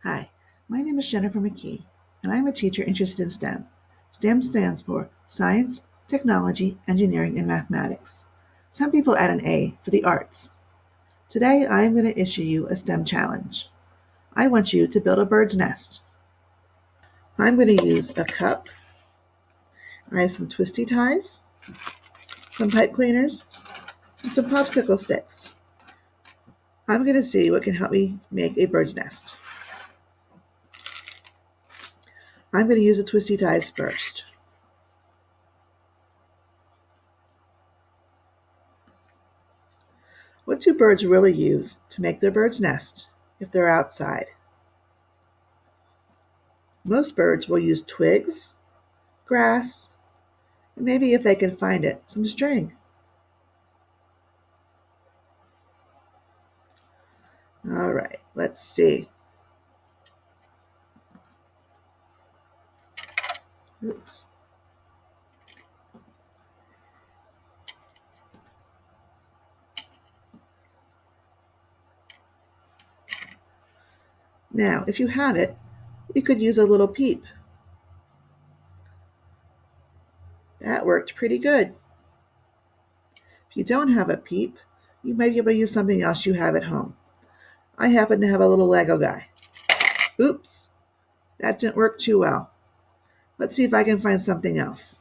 Hi, my name is Jennifer McKee, and I'm a teacher interested in STEM. STEM stands for Science, Technology, Engineering, and Mathematics. Some people add an A for the arts. Today, I am going to issue you a STEM challenge. I want you to build a bird's nest. I'm going to use a cup. I have some twisty ties, some pipe cleaners, and some popsicle sticks. I'm going to see what can help me make a bird's nest. I'm going to use the twisty ties first. What do birds really use to make their bird's nest if they're outside? Most birds will use twigs, grass, and maybe if they can find it, some string. All right, let's see. Oops. Now, if you have it, you could use a little peep. That worked pretty good. If you don't have a peep, you might be able to use something else you have at home. I happen to have a little Lego guy. Oops, that didn't work too well. Let's see if I can find something else.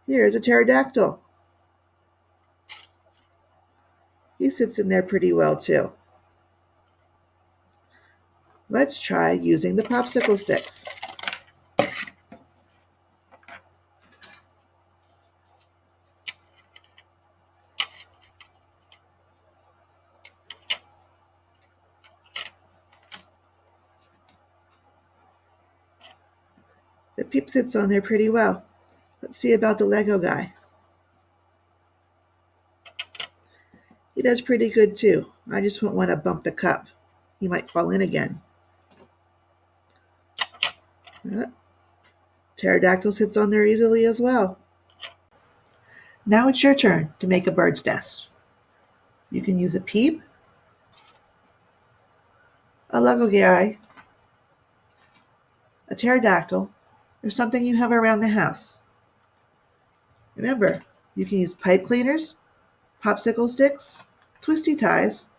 Here's a pterodactyl. He sits in there pretty well too. Let's try using the popsicle sticks. The peep sits on there pretty well. Let's see about the Lego guy. He does pretty good too. I just won't want to bump the cup. He might fall in again. Pterodactyl sits on there easily as well. Now it's your turn to make a bird's nest. You can use a peep, a Lego guy, a pterodactyl, or something you have around the house. Remember, you can use pipe cleaners, popsicle sticks, twisty ties,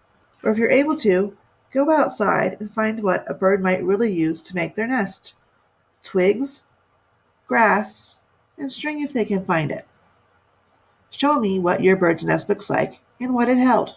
or if you're able to, go outside and find what a bird might really use to make their nest. Twigs, grass, and string if they can find it. Show me what your bird's nest looks like and what it held.